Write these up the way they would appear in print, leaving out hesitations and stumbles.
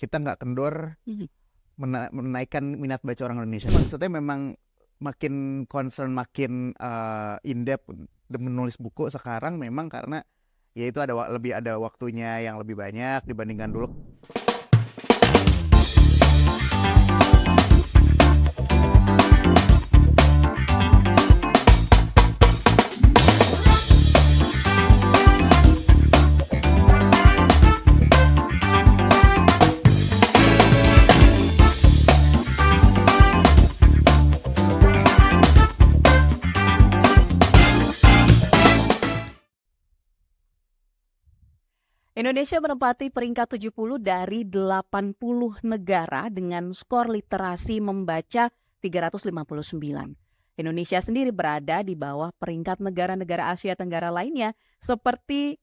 kita nggak kendor Mhm. menaikkan minat baca orang Indonesia. Maksudnya memang makin concern, makin in-depth menulis buku sekarang memang karena ya itu lebih ada waktunya yang lebih banyak dibandingkan dulu. Indonesia menempati peringkat 70 dari 80 negara dengan skor literasi membaca 359. Indonesia sendiri berada di bawah peringkat negara-negara Asia Tenggara lainnya seperti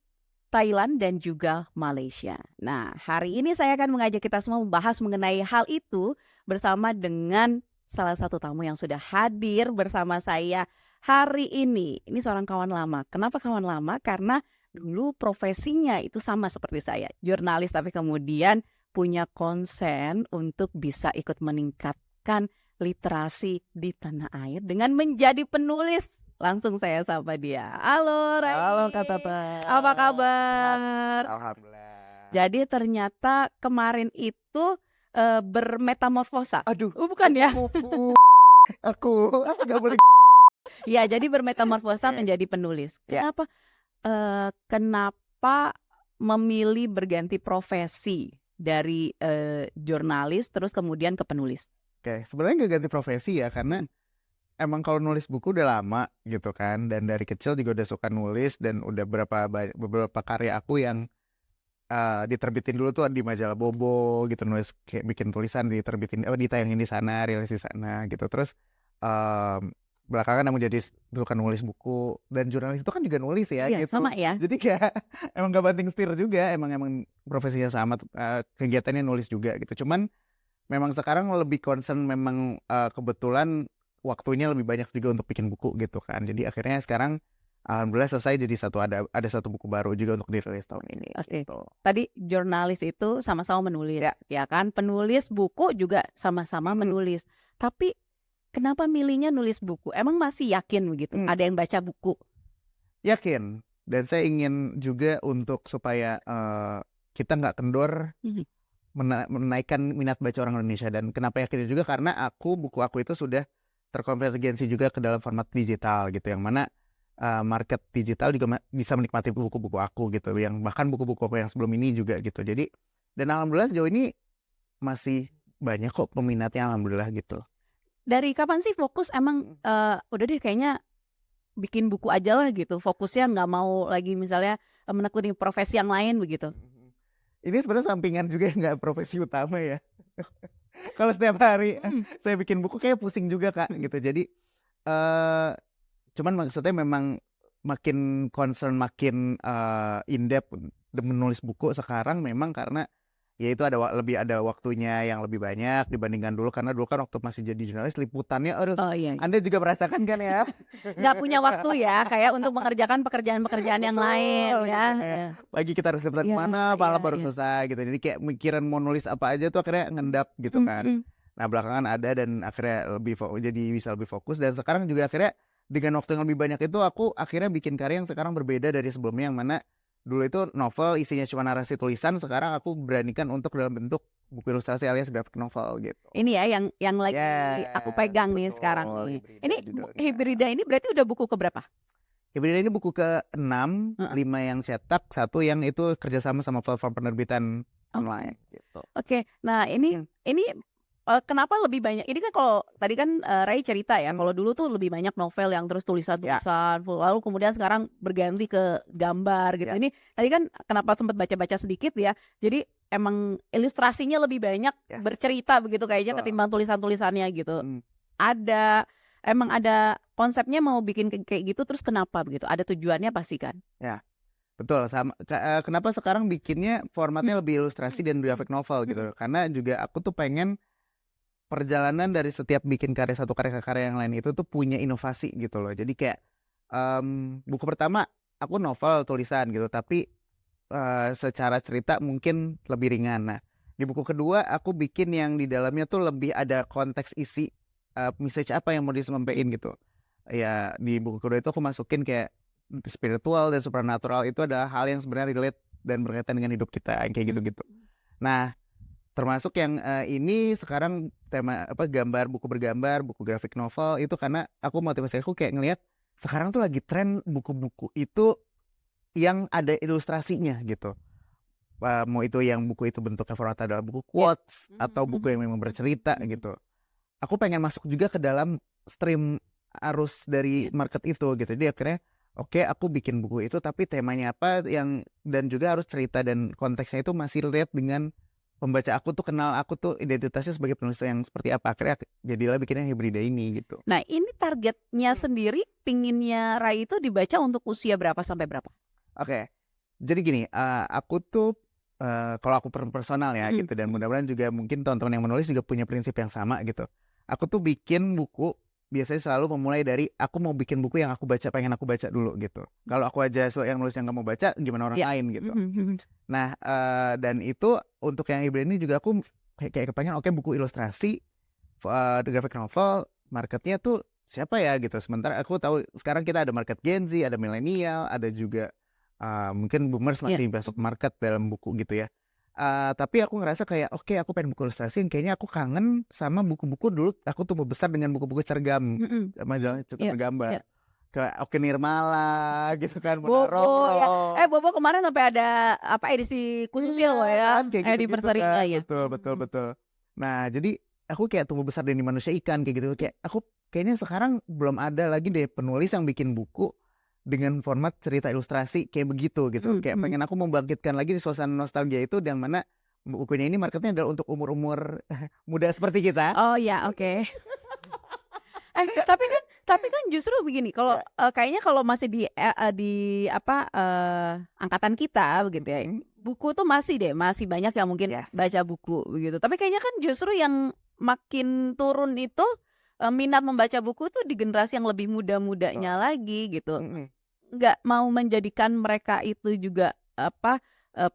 Thailand dan juga Malaysia. Nah, hari ini saya akan mengajak kita semua membahas mengenai hal itu bersama dengan salah satu tamu yang sudah hadir bersama saya hari ini. Ini seorang kawan lama. Kenapa kawan lama? Karena dulu profesinya itu sama seperti saya, jurnalis, tapi kemudian punya konsen untuk bisa ikut meningkatkan literasi di tanah air dengan menjadi penulis. Langsung saya sapa dia. Halo Rai. Halo Kak Tata. Apa kabar? Alhamdulillah. Jadi ternyata kemarin itu bermetamorfosa. Aduh, Bukan ya? aku nggak boleh. Ya, jadi bermetamorfosa Oke. menjadi penulis. Ya. Kenapa memilih berganti profesi dari jurnalis terus kemudian ke penulis? Oke, sebenarnya nggak ganti profesi ya, karena emang kalau nulis buku udah lama gitu kan, dan dari kecil juga udah suka nulis, dan udah beberapa karya aku yang diterbitin dulu tuh di majalah Bobo gitu, nulis kayak bikin tulisan diterbitin, ditayangin di sana, rilis di sana gitu. Terus belakangan aku jadi suka nulis buku, dan jurnalis itu kan juga nulis ya Iya, gitu. sama ya. Jadi kayak emang gak banting setir juga, emang profesinya sama, kegiatannya nulis juga gitu. Cuman memang sekarang lebih concern, memang kebetulan waktunya lebih banyak juga untuk bikin buku gitu kan. Jadi akhirnya sekarang alhamdulillah selesai, jadi ada satu buku baru juga untuk dirilis tahun ini. Oke. Gitu. Tadi jurnalis itu sama-sama menulis, ya kan? Penulis buku juga sama-sama menulis. Tapi kenapa milihnya nulis buku? Emang masih yakin begitu? Ada yang baca buku? Yakin. Dan saya ingin juga untuk supaya kita nggak kendor menaikkan minat baca orang Indonesia. Dan kenapa yakin juga karena buku aku itu sudah terkonvergensi juga ke dalam format digital gitu, yang mana market digital juga bisa menikmati buku-buku aku gitu, yang bahkan buku-buku aku yang sebelum ini juga gitu. Jadi, dan alhamdulillah sejauh ini masih banyak kok peminatnya, alhamdulillah gitu. Dari kapan sih fokus emang udah deh kayaknya bikin buku aja lah gitu, fokusnya nggak mau lagi misalnya menekuni profesi yang lain begitu? Ini sebenarnya sampingan juga, nggak profesi utama ya. Kalau setiap hari saya bikin buku kayak pusing juga Kak gitu. Jadi cuman maksudnya memang makin concern, makin in-depth menulis buku sekarang memang karena ya itu lebih ada waktunya yang lebih banyak dibandingkan dulu. Karena dulu kan waktu masih jadi jurnalis, liputannya Oh iya. Anda juga merasakan kan ya? Nggak punya waktu ya, kayak untuk mengerjakan pekerjaan-pekerjaan yang lain ya. Pagi kita harus liputan kemana, malam baru selesai gitu. Jadi kayak mikiran mau nulis apa aja tuh akhirnya ngendap gitu kan. Nah belakangan ada, dan akhirnya jadi bisa lebih fokus. Dan sekarang juga akhirnya dengan waktu yang lebih banyak itu aku akhirnya bikin karya yang sekarang berbeda dari sebelumnya, yang mana dulu itu novel isinya cuma narasi tulisan, sekarang aku beranikan untuk dalam bentuk buku ilustrasi alias graphic novel gitu. Ini ya yang lagi aku pegang nih sekarang nih. Ini Hibrida ini berarti udah buku keberapa? Hibrida ini buku ke-6, 5 yang cetak, 1 yang itu kerjasama sama platform penerbitan online gitu. Oke, nah ini kenapa lebih banyak? Ini kan kalau tadi kan Ray cerita ya, kalau dulu tuh lebih banyak novel yang terus tulisan-tulisan, lalu kemudian sekarang berganti ke gambar gitu. Ini tadi kan kenapa sempat baca-baca sedikit ya. Jadi emang ilustrasinya lebih banyak bercerita begitu kayaknya ketimbang tulisan-tulisannya gitu. Emang ada konsepnya mau bikin kayak gitu, terus kenapa begitu? Ada tujuannya pasti kan? Ya. Betul, sama. Kenapa sekarang bikinnya formatnya lebih ilustrasi dan graphic novel gitu? Karena juga aku tuh pengen perjalanan dari setiap bikin satu karya ke karya yang lain itu tuh punya inovasi gitu loh. Jadi kayak buku pertama aku novel tulisan gitu, tapi secara cerita mungkin lebih ringan. Nah Di buku kedua aku bikin yang di dalamnya tuh lebih ada konteks isi message apa yang mau disampaikan gitu. Ya di buku kedua itu aku masukin kayak spiritual dan supernatural itu adalah hal yang sebenarnya relate dan berkaitan dengan hidup kita kayak gitu-gitu. Nah, termasuk yang ini sekarang tema gambar, buku bergambar, buku grafik novel itu karena aku motivasi aku kayak ngelihat sekarang tuh lagi tren buku-buku itu yang ada ilustrasinya gitu. Mau itu yang buku itu bentuknya formatnya adalah buku quotes atau buku yang memang bercerita gitu. Aku pengen masuk juga ke dalam stream arus dari market itu gitu. Jadi akhirnya oke, aku bikin buku itu tapi temanya apa yang dan juga harus cerita dan konteksnya itu masih relate dengan pembaca aku tuh, kenal aku tuh identitasnya sebagai penulis yang seperti apa. Akhirnya jadilah bikinnya Hibrida ini gitu. Nah, ini targetnya sendiri pinginnya Rai itu dibaca untuk usia berapa sampai berapa? Oke. Jadi gini, aku tuh kalau aku personal ya gitu, dan mudah-mudahan juga mungkin teman-teman yang menulis juga punya prinsip yang sama gitu. Aku tuh bikin buku biasanya selalu memulai dari aku mau bikin buku yang aku baca, pengen aku baca dulu gitu. Kalau aku aja yang nulis yang gak mau baca, gimana orang lain gitu. Nah, dan itu untuk yang Hibrid ini juga aku kayak kepengen buku ilustrasi, graphic novel, marketnya tuh siapa ya gitu. Sementara aku tahu sekarang kita ada market Gen Z, ada milenial, ada juga mungkin boomers masih masuk market dalam buku gitu ya. Tapi aku ngerasa kayak aku pengen buku ilustrasi yang kayaknya aku kangen sama buku-buku dulu aku tumbuh besar dengan buku-buku cergam, majalah gambar. Kayak Oke Nirmala gitu kan, Bobo ya. Bobo kemarin sampai ada edisi khususnya loh ya. Di Persari kan? Ya. Betul. Nah, jadi aku kayak tumbuh besar dari manusia ikan kayak gitu. Kayak aku kayaknya sekarang belum ada lagi deh penulis yang bikin buku dengan format cerita ilustrasi kayak begitu gitu. Kayak pengen aku membangkitkan lagi di suasana nostalgia itu, yang mana bukunya ini marketnya adalah untuk umur-umur muda seperti kita. Oh ya, oke. Tapi kan justru begini, kalau kayaknya kalau masih di angkatan kita begitu ya, buku tuh masih banyak yang mungkin baca buku begitu. Tapi kayaknya kan justru yang makin turun itu minat membaca buku tuh di generasi yang lebih muda-mudanya lagi gitu. Nggak mau menjadikan mereka itu juga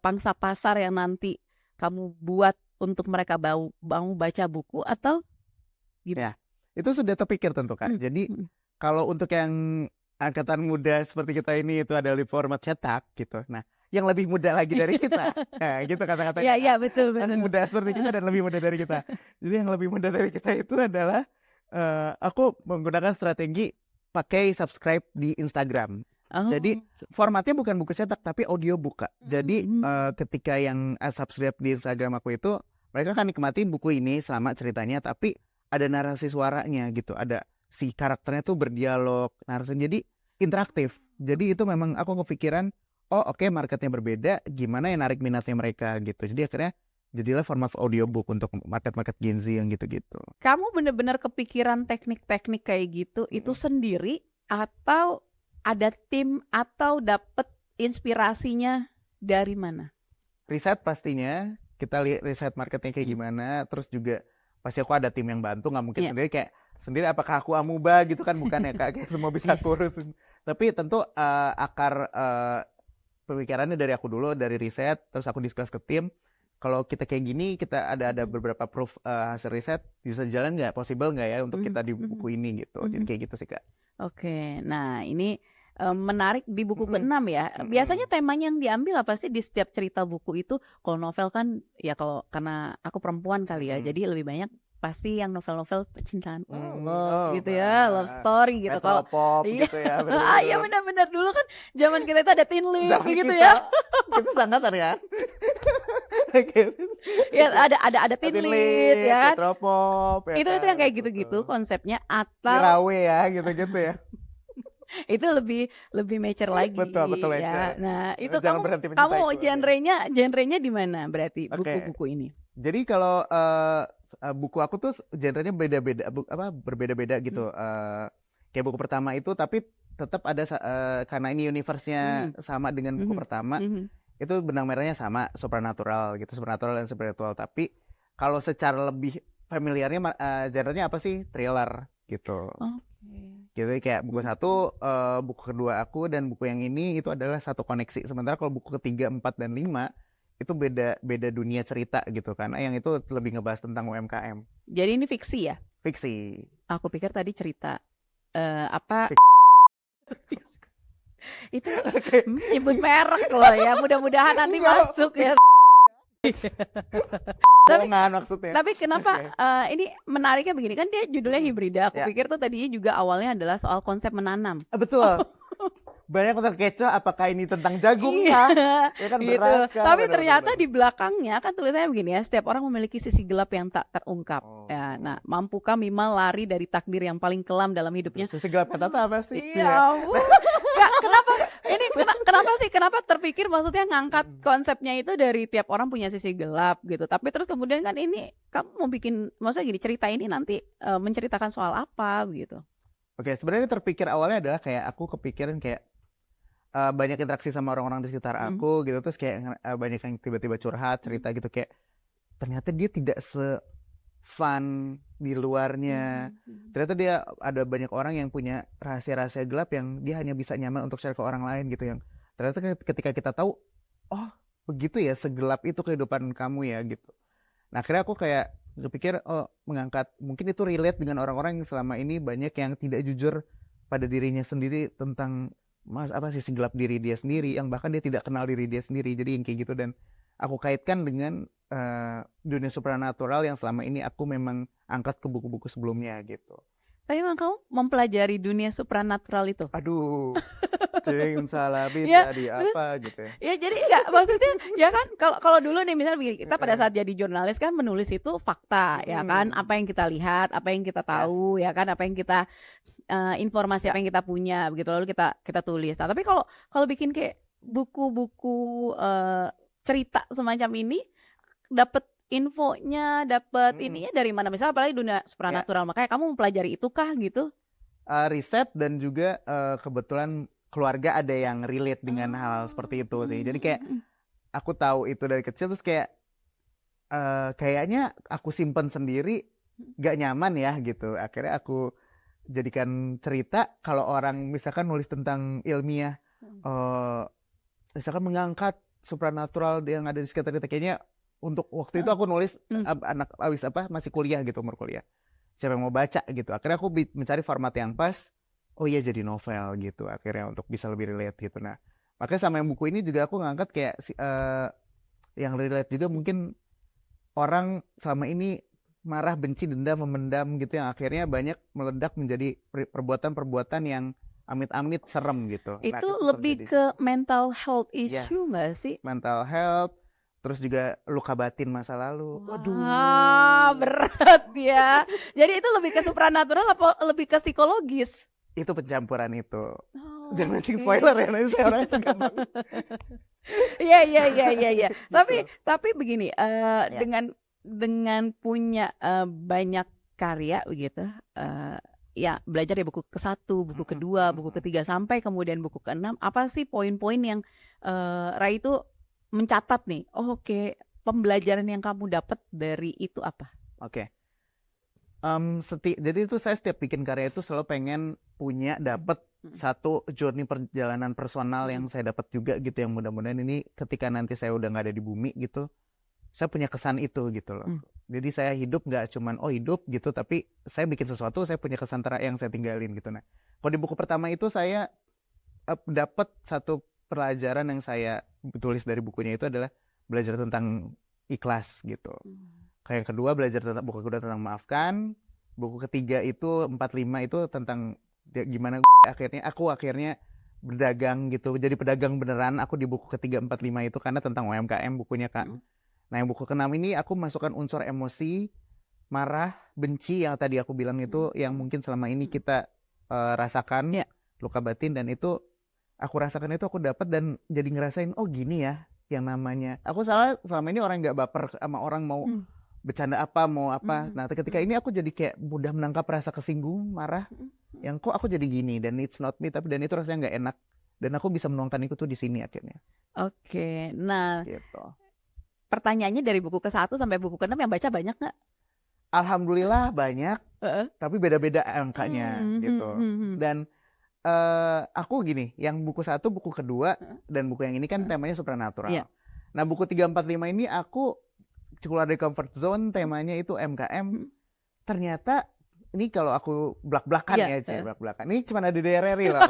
pangsa pasar yang nanti kamu buat untuk mereka mau baca buku atau gimana? Itu sudah terpikir tentu Kak. Jadi kalau untuk yang angkatan muda seperti kita ini itu ada di format cetak gitu. Nah, yang lebih muda lagi dari kita, gitu kata-katanya. Iya betul. Yang muda seperti kita dan lebih muda dari kita. Jadi yang lebih muda dari kita itu adalah aku menggunakan strategi pakai subscribe di Instagram. Jadi formatnya bukan buku cetak tapi audiobook Kak. Jadi ketika yang subscribe di Instagram aku itu, mereka akan nikmati buku ini selama ceritanya, tapi ada narasi suaranya gitu, ada si karakternya tuh berdialog, narasi, jadi interaktif. Jadi itu memang aku kepikiran, marketnya berbeda, gimana yang narik minatnya mereka gitu. Jadi akhirnya jadilah format audiobook untuk market Gen Z yang gitu-gitu. Kamu benar-benar kepikiran teknik-teknik kayak gitu itu sendiri atau ada tim atau dapet inspirasinya dari mana? Riset pastinya, kita lihat riset marketnya kayak gimana, terus juga pasti aku ada tim yang bantu, nggak mungkin sendiri apakah aku amuba gitu kan, bukan ya Kak, kayak semua bisa aku urusin. Tapi tentu akar pemikirannya dari aku dulu, dari riset, terus aku discuss ke tim. Kalau kita kayak gini, kita ada beberapa proof hasil riset, bisa jalan nggak, possible nggak ya untuk kita di buku ini gitu. Jadi kayak gitu sih Kak. Oke, nah ini menarik di buku ke-6 ya. Biasanya temanya yang diambil apa sih di setiap cerita buku itu? Kalau novel kan ya, kalau karena aku perempuan kali ya, jadi lebih banyak pasti yang novel-novel percintaan, gitu ya, love story gitu. Kalau pop gitu ya. Iya benar-benar, dulu kan zaman kita itu ada teen lit gitu ya. Itu sangat kan? Ya ada teen lit ya. Metropop. Itu yang kayak gitu-gitu konsepnya, atau Rawe ya gitu-gitu ya. itu lebih mature lagi. Betul ya. mature. Nah, itu Jangan kamu genrenya di mana berarti buku-buku ini? Jadi kalau buku aku tuh genrenya berbeda-beda gitu. Kayak buku pertama itu, tapi tetap ada karena ini universe-nya sama dengan buku pertama, itu benang merahnya sama, supernatural gitu, supernatural dan spiritual. Tapi kalau secara lebih familiarnya genrenya apa sih? Thriller gitu. Gitu kayak buku satu, buku kedua aku dan buku yang ini itu adalah satu koneksi. Sementara kalau buku ketiga, 4 dan 5 itu beda dunia cerita gitu kan. Yang itu lebih ngebahas tentang UMKM. Jadi ini fiksi ya? Fiksi. Aku pikir tadi cerita apa itu nyebut merek loh ya. Mudah-mudahan nanti masuk ya. Jangan maksudnya. Tapi kenapa ini menariknya begini kan dia judulnya hibrida. Aku pikir tuh tadinya juga awalnya adalah soal konsep menanam. Betul. Banyak yang terkecoh apakah ini tentang jagung kah? Ya kan gitu. beras kah? Tapi ternyata di belakangnya kan tulisannya begini ya, setiap orang memiliki sisi gelap yang tak terungkap. Ya, nah, mampukah Mima lari dari takdir yang paling kelam dalam hidupnya? Sisi gelap kata apa sih? Iya. Kenapa terpikir maksudnya ngangkat konsepnya itu dari tiap orang punya sisi gelap gitu. Tapi terus kemudian kan ini kamu mau bikin, maksudnya gini, cerita ini nanti menceritakan soal apa gitu. Oke, sebenarnya terpikir awalnya adalah kayak aku kepikiran kayak banyak interaksi sama orang-orang di sekitar aku gitu, terus kayak banyak yang tiba-tiba curhat cerita gitu, kayak ternyata dia tidak se-fun di luarnya. Ternyata dia ada banyak orang yang punya rahasia-rahasia gelap yang dia hanya bisa nyaman untuk share ke orang lain gitu, yang ternyata ketika kita tahu, oh begitu ya, segelap itu kehidupan kamu ya gitu. Nah akhirnya aku kayak kepikir, oh mengangkat, mungkin itu relate dengan orang-orang yang selama ini banyak yang tidak jujur pada dirinya sendiri tentang sisi gelap diri dia sendiri, yang bahkan dia tidak kenal diri dia sendiri. Jadi yang kayak gitu, dan aku kaitkan dengan dunia supranatural yang selama ini aku memang angkat ke buku-buku sebelumnya gitu. Tapi emang kamu mempelajari dunia supranatural itu? Aduh, cing salah jadi apa gitu ya. Ya jadi enggak, maksudnya ya kan kalau dulu nih misalnya begini, kita pada saat jadi jurnalis kan menulis itu fakta ya kan, apa yang kita lihat, apa yang kita tahu ya kan, apa yang kita informasi apa yang kita punya begitu, lalu kita tulis. Nah, tapi kalau bikin kayak buku-buku cerita semacam ini, dapat infonya, dapat ininya dari mana? Misalnya apalagi dunia supranatural, makanya kamu mempelajari itu kah gitu? Riset dan juga kebetulan keluarga ada yang relate dengan hal seperti itu sih. Jadi kayak aku tahu itu dari kecil, terus kayak kayaknya aku simpen sendiri gak nyaman ya gitu. Akhirnya aku jadikan cerita. Kalau orang misalkan nulis tentang ilmiah, misalkan mengangkat supranatural yang ada di sekitar kita, kayaknya untuk waktu itu aku nulis anak masih kuliah gitu, umur kuliah. Siapa yang mau baca gitu. Akhirnya aku mencari format yang pas. Oh iya, jadi novel gitu. Akhirnya untuk bisa lebih relate gitu. Nah, makanya sama yang buku ini juga aku ngangkat kayak yang relate juga, mungkin orang selama ini marah, benci, dendam, memendam gitu, yang akhirnya banyak meledak menjadi perbuatan-perbuatan yang amit-amit serem gitu. Itu lebih ke mental health issue nggak sih? Mental health, terus juga luka batin masa lalu. Waduh, berat ya. Jadi itu lebih ke supranatural apa lebih ke psikologis? Itu pencampuran itu. Jangan spoiler ya, nanti saya orangnya gampang. Iya. Tapi begini, dengan punya banyak karya begitu, ya belajar dari buku ke-1, buku kedua, buku ketiga, sampai kemudian buku ke-6, apa sih poin-poin yang Rai itu mencatat nih? Oh, oke, pembelajaran yang kamu dapat dari itu apa? Oke. Jadi itu saya setiap bikin karya itu selalu pengen punya dapat satu journey perjalanan personal yang saya dapat juga gitu, yang mudah-mudahan ini ketika nanti saya udah nggak ada di bumi gitu, saya punya kesan itu gitu loh. Jadi saya hidup nggak cuman hidup gitu, tapi saya bikin sesuatu, saya punya kesan yang saya tinggalin gitu. Nah, kalau di buku pertama itu saya dapat satu pelajaran yang saya tulis dari bukunya itu adalah belajar tentang ikhlas gitu. Kayak yang kedua belajar tentang, buku kedua tentang maafkan, buku ketiga itu 45 itu tentang gimana aku akhirnya berdagang gitu, jadi pedagang beneran. Aku di buku ketiga 45 itu karena tentang UMKM bukunya Kak. Nah yang buku ke-6 ini aku masukkan unsur emosi, marah, benci yang tadi aku bilang itu, yang mungkin selama ini kita rasakan, luka batin, dan itu aku rasakan, itu aku dapat dan jadi ngerasain, oh gini ya yang namanya. Aku selama ini orang nggak baper sama orang, mau bercanda apa, mau apa. Nah ketika ini aku jadi kayak mudah menangkap rasa kesinggung, marah, yang kok aku jadi gini, dan it's not me, tapi dan itu rasanya nggak enak, dan aku bisa menuangkan itu tuh di sini akhirnya. Oke, nah gitu. Pertanyaannya dari buku ke-1 sampai buku ke-6 yang baca banyak nggak? Alhamdulillah banyak, tapi beda-beda angkanya gitu. Dan aku gini, yang buku 1, buku kedua, dan buku yang ini kan temanya supranatural. Nah, buku 345 ini aku keluar dari comfort zone, temanya itu MKM. Ternyata ini kalau aku belak-belakan Iya, belak-belakan. Ini cuma ada di RRI lah.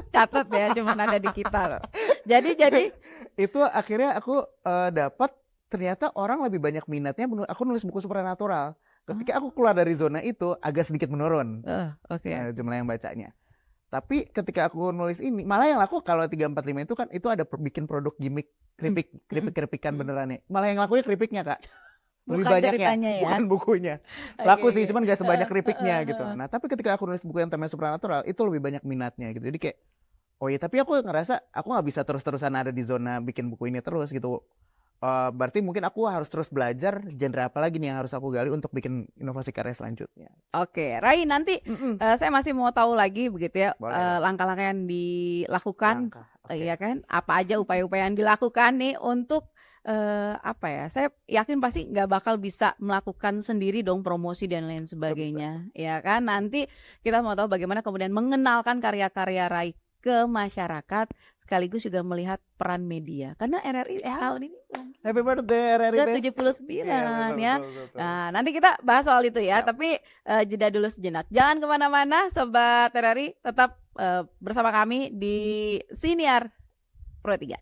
catat ya, cuma ada di kita loh. Jadi Itu akhirnya aku dapat ternyata orang lebih banyak minatnya aku nulis buku supernatural. Ketika aku keluar dari zona itu agak sedikit menurun oke. jumlah yang bacanya. Tapi ketika aku nulis ini, malah yang laku kalau 345 itu kan itu ada bikin produk gimmick keripik-keripikan beneran nih. Malah yang lakunya keripiknya, Kak. Lebih Bukan banyaknya, ceritanya ya. bukan bukunya. Laku sih, cuman gak sebanyak keripiknya gitu. Nah, tapi ketika aku nulis buku yang temanya supernatural, itu lebih banyak minatnya gitu. Jadi kayak, oh iya, tapi aku ngerasa aku gak bisa terus-terusan ada di zona bikin buku ini terus gitu. Berarti mungkin aku harus terus belajar genre apa lagi nih yang harus aku gali untuk bikin inovasi karya selanjutnya. Oke, Rai, nanti saya masih mau tahu lagi begitu ya, Boleh. langkah-langkah yang dilakukan, Oke. ya kan? Apa aja upaya-upaya yang dilakukan nih untuk apa ya? Saya yakin pasti nggak bakal bisa melakukan sendiri dong promosi dan lain sebagainya, ya kan? Nanti kita mau tahu bagaimana kemudian mengenalkan karya-karya Rai ke masyarakat, sekaligus juga melihat peran media. Karena RRI tahun ini Happy birthday RRI ke-79 ya. Betul. Nah, nanti kita bahas soal itu ya, tapi jeda dulu sejenak. Jangan kemana-mana, Sobat RRI, tetap bersama kami di Siniar Pro 3.